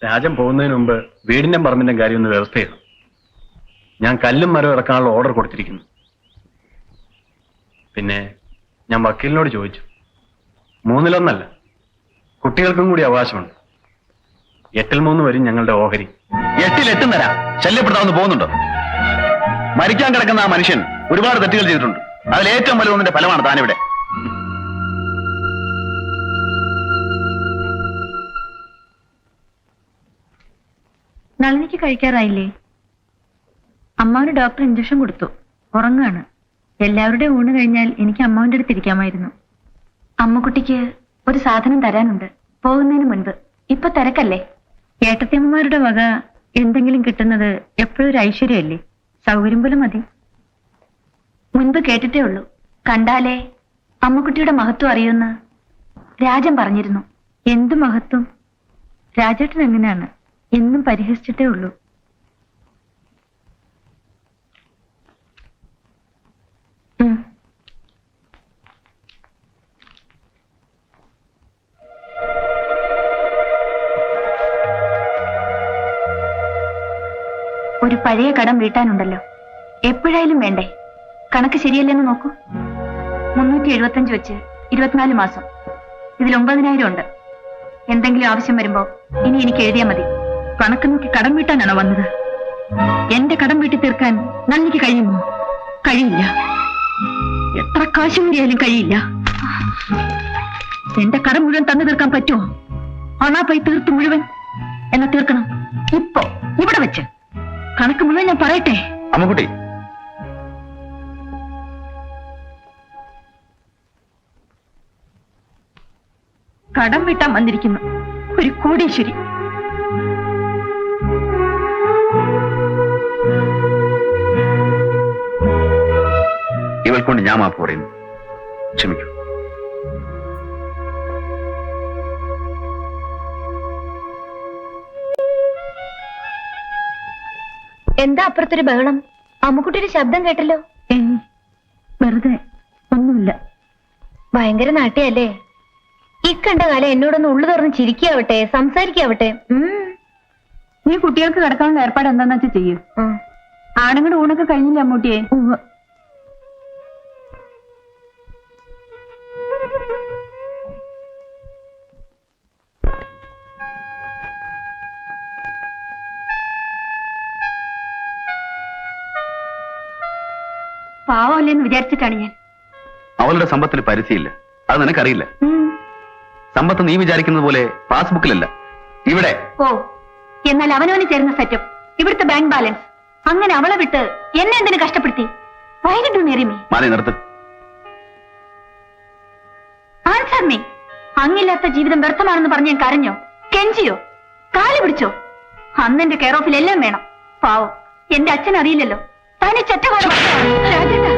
രാജൻ പോകുന്നതിന് മുമ്പ് വീടിന്റെ പറമ്പിന്റെ കാര്യം ഒന്ന് വ്യവസ്ഥ ചെയ്തു. ഞാൻ കല്ലും മരവും ഇറക്കാനുള്ള ഓർഡർ കൊടുത്തിരിക്കുന്നു. പിന്നെ ഞാൻ വക്കീലിനോട് ചോദിച്ചു, 3-1 കുട്ടികൾക്കും കൂടി അവകാശമുണ്ട്. 8-3 വരും ഞങ്ങളുടെ ഓഹരി. 8-8 തരാം. ശല്യപ്പെടുത്താവുന്ന പോകുന്നുണ്ടോ? മരിക്കാൻ കിടക്കുന്ന ആ മനുഷ്യൻ ഒരുപാട് തെറ്റുകൾ ചെയ്തിട്ടുണ്ട്. അതിൽ ഏറ്റവും വലുതൊന്നിന്റെ ഫലമാണ് താനിവിടെ. നളിനിക്ക് കഴിക്കാറായില്ലേ? അമ്മാവന് ഡോക്ടർ ഇഞ്ചക്ഷൻ കൊടുത്തു, ഉറങ്ങാണ്. എല്ലാവരുടെയും ഊണ് കഴിഞ്ഞാൽ എനിക്ക് അമ്മാവന്റെ അടുത്ത് ഇരിക്കാമായിരുന്നു. അമ്മക്കുട്ടിക്ക് ഒരു സാധനം തരാനുണ്ട് പോകുന്നതിന് മുൻപ്. ഇപ്പൊ തിരക്കല്ലേ? ഏട്ടത്തിയമ്മമാരുടെ വക എന്തെങ്കിലും കിട്ടുന്നത് എപ്പോഴും ഒരു ഐശ്വര്യമല്ലേ? സൗകര്യം പോലെ മതി. മുൻപ് കേട്ടിട്ടേ ഉള്ളൂ, കണ്ടാലേ അമ്മക്കുട്ടിയുടെ മഹത്വം അറിയുമെന്ന് രാജൻ പറഞ്ഞിരുന്നു. എന്തു മഹത്വം? രാജേട്ടൻ എങ്ങനെയാണ്? എന്നും പരിഹസിച്ചിട്ടേ ഉള്ളൂ. ഒരു പഴയ കടം വീട്ടാനുണ്ടല്ലോ, എപ്പോഴായാലും വേണ്ടേ? കണക്ക് ശരിയല്ലെന്ന് നോക്കൂ. 375 വെച്ച് 24 മാസം. ഇതിൽ 9,000 ഉണ്ട്. എന്തെങ്കിലും ആവശ്യം വരുമ്പോ ഇനി എനിക്ക് എഴുതിയാൽ മതി. കണക്ക് നോക്കി കടം വീട്ടാനാണോ വന്നത്? എന്റെ കടം വീട്ടി തീർക്കാൻ നന്ദിക്ക് കഴിയുമോ? കഴിയില്ല. എത്ര കാശ് കൂടിയാലും കഴിയില്ല. എന്റെ കടം മുഴുവൻ തന്നു തീർക്കാൻ പറ്റുമോ? അണാപ്പായി തീർത്തു മുഴുവൻ എന്നെ തീർക്കണം ഇപ്പോ, ഇവിടെ വെച്ച്. കണക്ക് മുഴുവൻ ഞാൻ പറയട്ടെ. അമ്മക്കുട്ടി, കടം വീട്ടാൻ വന്നിരിക്കുന്നു ഒരു കോടീശ്വരി. ഇവൾക്കൊണ്ട് ഞാൻ മാപ്പ് പറയുന്നു. ക്ഷമിക്കൂ. എന്താ അപ്പുറത്തൊരു ബഹളം? അമ്മുക്കുട്ടിയുടെ ശബ്ദം കേട്ടല്ലോ. വെറുതെ ഒന്നുമില്ല. ഭയങ്കര നാട്യല്ലേ? ഈ കണ്ട കാലം എന്നോടൊന്ന് ഉള്ളു തുറന്ന് ചിരിക്കാവട്ടെ, സംസാരിക്കാവട്ടെ. നീ കുട്ടികൾക്ക് കിടക്കാനുള്ള ഏർപ്പാട് എന്താന്ന് വെച്ചാൽ ചെയ്യൂ. ആണുങ്ങളുടെ ഊണൊക്കെ കഴിഞ്ഞില്ല അമ്മൂട്ടിയെ? പാവമല്ലേന്ന് വിചാരിച്ചിട്ടാണ് ഞാൻ. അവളുടെ സമ്പത്തിന് പരിധിയില്ല, അത് നിനക്കറിയില്ല. സമ്പത്ത് നീ വിചാരിക്കുന്നത് പോലെ പാസ്ബുക്കിലല്ല, ഇവിടെ. ഓ, എന്നാൽ അവനവന് ചേരുന്ന സെറ്റപ്പ്, ഇവിടുത്തെ ബാങ്ക് ബാലൻസ്. അങ്ങനെ അവളെ വിട്ട് എന്നെ എന്തിനു കഷ്ടപ്പെടുത്തി? വൈകിട്ടു നേരിമേ മാറി നിർത്ത്. Answer me. അങ്ങില്ലാത്ത ജീവിതം വ്യർത്ഥമാണെന്ന് പറഞ്ഞ് ഞാൻ കരഞ്ഞോ, കെഞ്ചിയോ, കാല് പിടിച്ചോ? അന്ന് എന്റെ കെയർ ഓഫിൽ എല്ലാം വേണം. പാവം എന്റെ അച്ഛൻ അറിയില്ലല്ലോ. തനി ചെറ്റപാട് രാജേട്ടാ.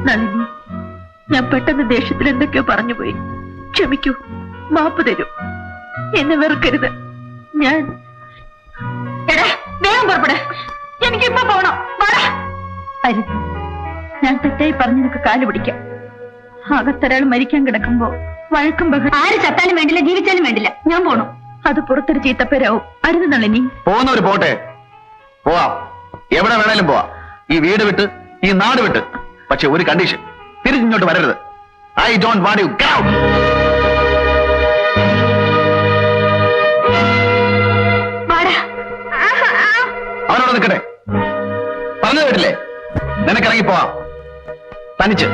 നളിനി, ഞാൻ പെട്ടെന്ന് ദേഷ്യത്തിൽ എന്തൊക്കെയോ പറഞ്ഞുപോയി. ക്ഷമിക്കൂ, മാപ്പ് തരൂ, എന്നെ വെറുക്കരുത്. ഞാൻ വേഗം പുറപ്പെടേ, എനിക്കിപ്പോ പോണം. അരുത്, ഞാൻ തെറ്റായി പറഞ്ഞതൊക്കെ കാല് പിടിക്കാം. അകത്തൊരാൾ മരിക്കാൻ കിടക്കുമ്പോ വഴക്കും ബഹളം. ആര് ചത്താലും വേണ്ടില്ല, ജീവിച്ചാലും വേണ്ടില്ല, ഞാൻ പോണു. അത് പുറത്തൊരു ചീത്തപ്പേരാവും. അരുത് നളിനി. പോകുന്നവര് പോട്ടെ, പോവാം. എവിടെ വേണേലും പോവാം. ഈ വീട് വിട്ട്, ഈ നാട് വിട്ട്. പക്ഷെ ഒരു കണ്ടീഷൻ, തിരിച്ചിങ്ങോട്ട് വരരുത്. I don't want you. Get out. അവനോട് നിൽക്കട്ടെ, പറഞ്ഞു കേട്ടില്ലേ? നിനക്കിറങ്ങി പോവാം തനിച്ച്.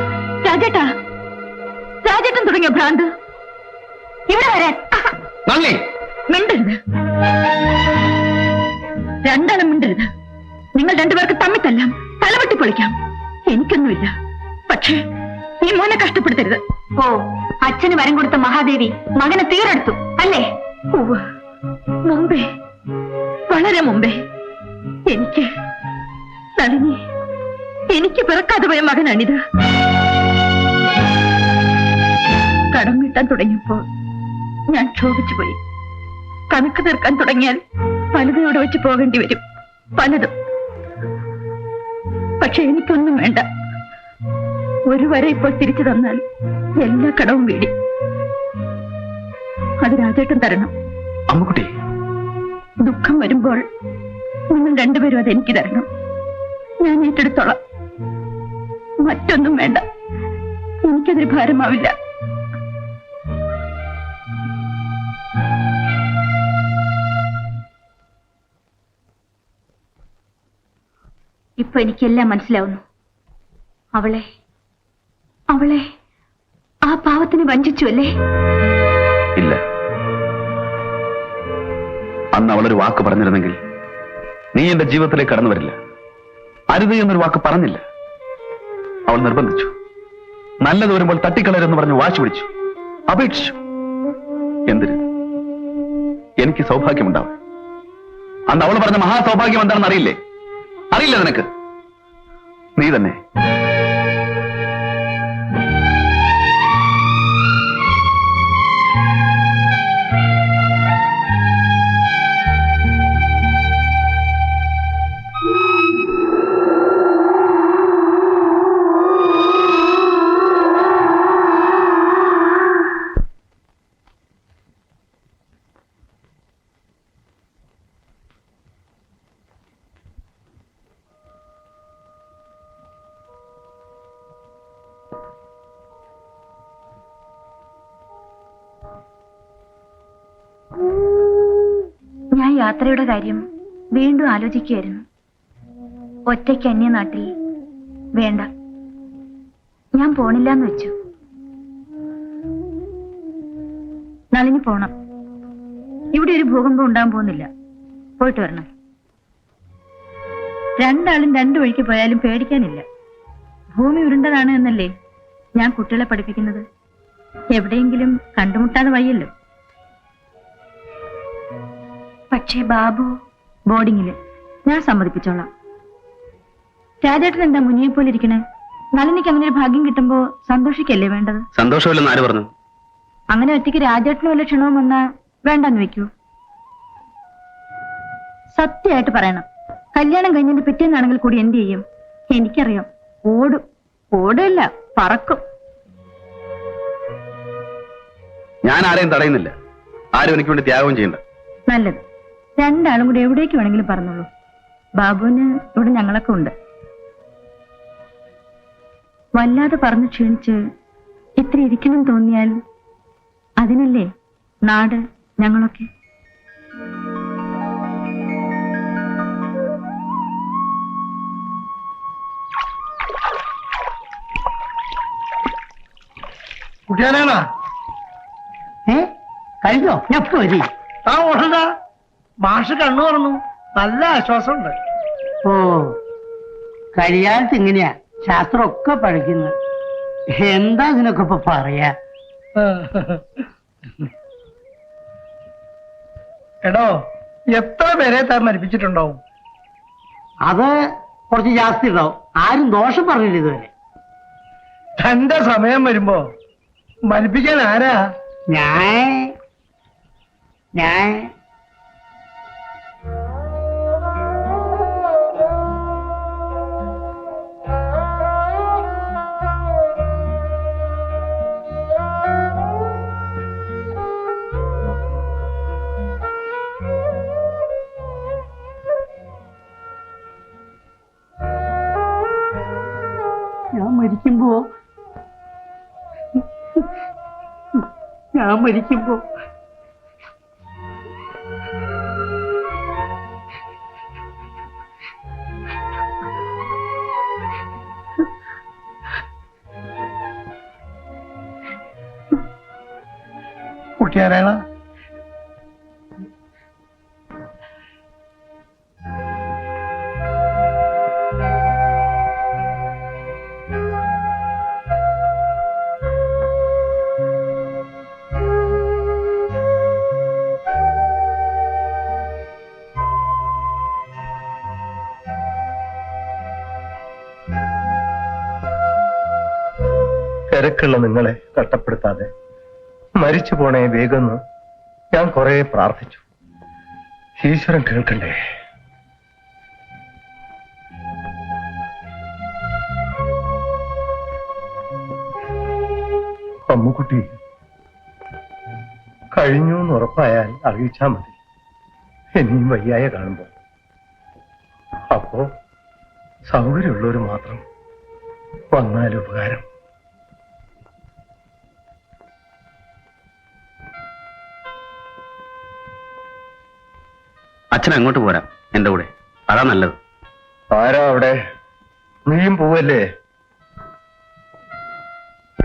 രാജേട്ടാ, രാജേട്ടൻ തുടങ്ങിയ ഭ്രാന്ത്. ഇവിടെ വരാൻ നന്ദി. മിണ്ടരുത്, രണ്ടാളും മിണ്ടരുത്. നിങ്ങൾ രണ്ടുപേർക്ക് തമ്മിത്തല്ലാം, തലവെട്ടി പൊളിക്കാം. എനിക്കൊന്നുമില്ല, പക്ഷേ ഈ മോനെ കഷ്ടപ്പെടുത്തരുത്. ഓ, അച്ഛന് വരം കൊടുത്ത മഹാദേവി മകനെ തീരെടുത്തു അല്ലേ? മുമ്പേ, വളരെ മുമ്പേ. എനിക്ക് നളിനി, എനിക്ക് പിറക്കാതെ പോയ മകനാണിത്. കടം വീട്ടാൻ തുടങ്ങിയപ്പോൾ ഞാൻ ക്ഷോഭിച്ചു പോയി. കണക്ക് തീർക്കാൻ തുടങ്ങിയാൽ പലതും ഇവിടെ വെച്ച് പോകേണ്ടി വരും, പലതും. പക്ഷെ എനിക്കൊന്നും വേണ്ട. ഒരു വരെ ഇപ്പോൾ തിരിച്ചു തന്നാൽ എല്ലാ കടവും വീടി. അത് രാജേട്ടൻ തരണം. അമ്മുക്കുട്ടി, ദുഃഖം വരുമ്പോൾ നിങ്ങൾ രണ്ടുപേരും അതെനിക്ക് തരണം. ഞാൻ ഏറ്റെടുത്തോളാം. മറ്റൊന്നും വേണ്ട. എനിക്കതൊരു ഭാരമാവില്ല. ഇപ്പൊ എനിക്കെല്ലാം മനസ്സിലാവുന്നു. അവളെ ആ പാവത്തിന് വഞ്ചിച്ചു അല്ലേ? ഇല്ല. അന്ന് അവളൊരു വാക്ക് പറഞ്ഞിരുന്നെങ്കിൽ നീ എന്റെ ജീവിതത്തിലേക്ക് കടന്നു വരില്ല. അരുത് എന്നൊരു വാക്ക് പറഞ്ഞില്ല. അവൾ നിർബന്ധിച്ചു. നല്ലത് വരുമ്പോൾ തട്ടിക്കളരെന്ന് പറഞ്ഞ് വാശി പിടിച്ചു, അപേക്ഷിച്ചു. എന്തിന്? എനിക്ക് സൗഭാഗ്യമുണ്ടാവും. അന്ന് അവൾ പറഞ്ഞ മഹാസൗഭാഗ്യം എന്താണെന്ന് അറിയില്ലേ? അറിയില്ല നിനക്ക്? നീ തന്നെ. ഞാൻ യാത്രയുടെ കാര്യം വീണ്ടും ആലോചിക്കുകയായിരുന്നു. ഒറ്റയ്ക്ക് അന്യനാട്ടിൽ വേണ്ട, ഞാൻ പോണില്ലാന്ന് വെച്ചു. നളിനി പോണം. ഇവിടെ ഒരു ഭൂകമ്പം ഉണ്ടാകാൻ പോകുന്നില്ല. പോയിട്ട് വരണം. രണ്ടാളും രണ്ടു വഴിക്ക് പോയാലും പേടിക്കാനില്ല. ഭൂമി ഉരുണ്ടതാണ് എന്നല്ലേ ഞാൻ കുട്ടികളെ പഠിപ്പിക്കുന്നത്. എവിടെയെങ്കിലും കണ്ടുമുട്ടാതെ വയ്യല്ലോ. പക്ഷേ ബാബു ബോർഡിങ്ങില്. ഞാൻ സമ്മതിപ്പിച്ചോളാം. രാജേട്ടൻ എന്താ മുനിയെ പോലെ ഇരിക്കണേ? നളിനിക്ക് അങ്ങനെ ഒരു ഭാഗ്യം കിട്ടുമ്പോ സന്തോഷിക്കല്ലേ വേണ്ടത്? സന്തോഷമില്ലെന്ന് ആര് പറഞ്ഞു? അങ്ങനെ ഒറ്റയ്ക്ക് രാജേട്ടനും വല്ല ക്ഷണവും വന്നാ വേണ്ടെന്ന് വെക്കൂ. സത്യമായിട്ട് പറയണം. കല്യാണം കഴിഞ്ഞതിന്റെ പിറ്റേന്നാണെങ്കിൽ കൂടി എന്ത് ചെയ്യും? എനിക്കറിയാം. ഓടും. ഓടല്ല, പറക്കും. ഞാൻ ആരെയും തടയുന്നില്ല. ആരും എനിക്ക് വേണ്ടി ത്യാഗം ചെയ്യണ്ട. നല്ലത്. രണ്ടാളും കൂടി എവിടേക്ക് വേണമെങ്കിലും പറഞ്ഞോളൂ. ബാബുവിന് ഇവിടെ ഞങ്ങളൊക്കെ ഉണ്ട്. വല്ലാതെ പറഞ്ഞു ക്ഷീണിച്ച് ഇത്ര ഇരിക്കണം തോന്നിയാൽ അതിനല്ലേ നാട് ഞങ്ങളൊക്കെ. കുട്ടിയാനാ കഴിഞ്ഞോ? ഞാൻ വരി. ആ ഓടണ്ട. മാഷ് കണ്ണു തുറന്നു. നല്ല ആശ്വാസമുണ്ട്. ഓ, കഴിയാത്ത ഇങ്ങനെയാ ശാസ്ത്രമൊക്കെ പഠിക്കുന്നത്. എന്താ ഇതിനൊക്കെ ഇപ്പൊ പറയാ? എടോ, എത്ര പേരെ താൻ മരിപ്പിച്ചിട്ടുണ്ടാവും? അത് കുറച്ച് ജാസ്തി ഉണ്ടാവും. ആരും ദോഷം പറഞ്ഞില്ല ഇതുവരെ. തന്റെ സമയം വരുമ്പോ മരിപ്പിക്കാൻ ആരാ? ഞാൻ മരിക്കുമ്പോ കുട്ടിയാരാള തിരക്കുള്ള നിങ്ങളെ കഷ്ടപ്പെടുത്താതെ മരിച്ചു പോണേ വേഗം ഞാൻ കുറെ പ്രാർത്ഥിച്ചു. ഈശ്വരൻ കേൾക്കണ്ടേ? അമ്മുക്കുട്ടി കഴിഞ്ഞു എന്ന് ഉറപ്പായാൽ അറിയിച്ചാ മതി, ഇനിയും വയ്യായ കാണുമ്പോ. അപ്പോ സൗകര്യമുള്ളവർ മാത്രം വന്നാൽ ഉപകാരം. അച്ഛൻ അങ്ങോട്ട് പോരാം എന്റെ കൂടെ, അതാ നല്ലത്. ആരാ അവിടെ? നീയും പോവല്ലേ?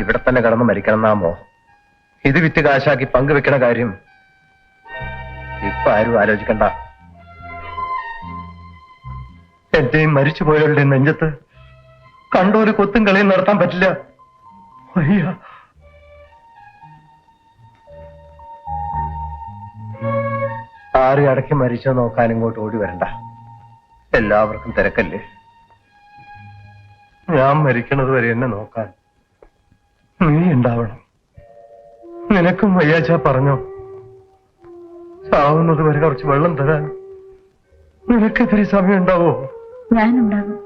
ഇവിടെ തന്നെ കിടന്ന് മരിക്കണമെന്നാമോ? ഇത് വിറ്റ് കാശാക്കി പങ്കുവെക്കണ കാര്യം ഇപ്പൊ ആരും ആലോചിക്കണ്ട. എന്റെയും മരിച്ചുപോയവരുടെ നെഞ്ചത്ത് കണ്ടൊരു കൊത്തും കളിയും നടത്താൻ പറ്റില്ല. വയ്യ. ആര് അടക്കി മരിച്ചോ നോക്കാൻ ഇങ്ങോട്ട് ഓടി വരണ്ട. എല്ലാവർക്കും തിരക്കല്ലേ. ഞാൻ മരിക്കണത് വരെ എന്നെ നോക്കാൻ നീ ഉണ്ടാവണം. നിനക്കും വയ്യാച്ചാ പറഞ്ഞോ, സാവുന്നത് വരെ കുറച്ച് വെള്ളം തരാൻ നിനക്കെതിരെ സമയം ഉണ്ടാവോ? ഞാനുണ്ടാകും.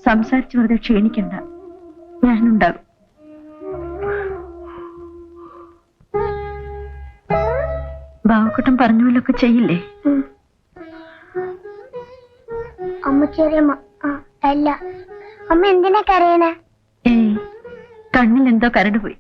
സംസാരിച്ചു വെറുതെ ക്ഷീണിക്കണ്ട, ഞാനുണ്ടാകും. ബാവക്കുട്ടൻ പറഞ്ഞുപോലൊക്കെ ചെയ്യില്ലേ? അമ്മ ചെറിയ അല്ല. അമ്മ എന്തിനാ കരയണേ? ഏയ്, കണ്ണിൽ എന്തോ കരട് പോയി.